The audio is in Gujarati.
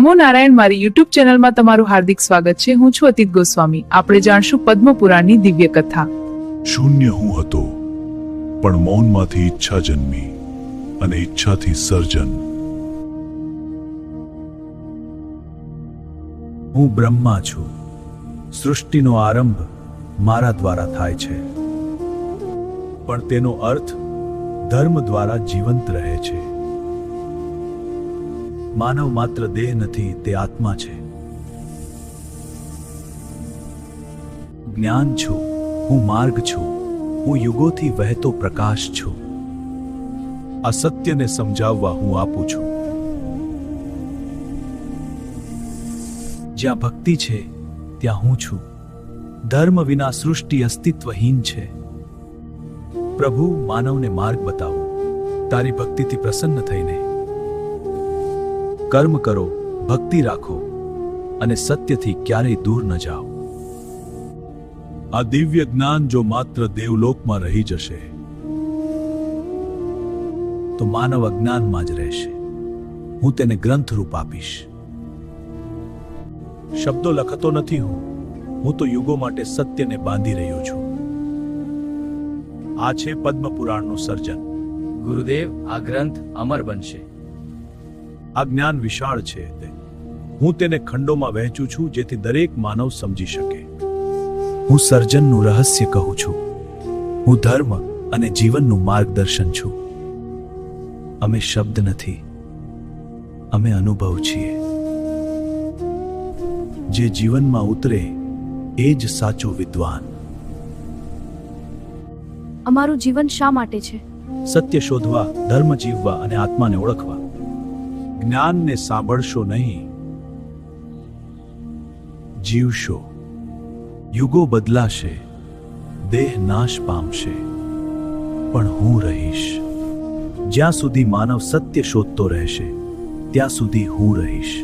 નમો નારાયણ, મારી યુટ્યુબ ચેનલમાં તમારું હાર્દિક સ્વાગત છે. હું છું અતિત ગોસ્વામી. આપણે જાણશું પદ્મ પુરાણની દિવ્ય કથા. શૂન્ય હું હતો, પણ મૌનમાંથી ઈચ્છા જન્મી અને ઈચ્છાથી સર્જન. હું બ્રહ્મા છું. સૃષ્ટિનો આરંભ મારા દ્વારા થાય છે, પણ તેનો અર્થ ધર્મ દ્વારા જીવંત રહે છે. માનવ માત્ર દેહ નથી, તે આત્મા છે. જ્ઞાન છું, હું માર્ગ છું, હું યુગોથી વહેતો પ્રકાશ છું. આ સત્યને સમજાવવા હું આપું છું. જ્યાં ભક્તિ છે ત્યાં હું છું. ધર્મ વિના સૃષ્ટિ અસ્તિત્વહીન છે. પ્રભુ, માનવને માર્ગ બતાવો, તારી ભક્તિથી પ્રસન્ન થઈને. કર્મ કરો, ભક્તિ રાખો અને સત્યથી ક્યારેય દૂર ન જાઓ. આ દિવ્ય જ્ઞાન જો માત્ર દેવલોકમાં રહી જશે તો માનવ અજ્ઞાનમાં જ રહેશે. હું તેને ગ્રંથ રૂપ આપીશ. શબ્દો લખતો નથી હું તો યુગો માટે સત્યને બાંધી રહ્યો છું. આ છે પદ્મ પુરાણનું સર્જન. ગુરુદેવ, આ ગ્રંથ અમર બનશે. આ જ્ઞાન વિશાળ છે. હું તેને ખંડોમાં વહેંચું છું જેથી દરેક માનવ સમજી શકે. હું સર્જનનું રહસ્ય કહું છું. હું ધર્મ અને જીવનનું માર્ગદર્શન છું. અમે શબ્દ નથી, અમે અનુભવ છીએ. જે જીવનમાં ઉતરે એ જ સાચો વિદ્વાન. અમારું જીવન શા માટે છે? સત્ય શોધવા, ધર્મ જીવવા અને આત્માને ઓળખવા. જ્ઞાનને સાંભળશો નહીં, જીવશો. યુગો બદલાશે, દેહ નાશ પામશે, પણ હું રહીશ. જ્યાં સુધી માનવ સત્ય શોધતો રહેશે ત્યાં સુધી હું રહીશ.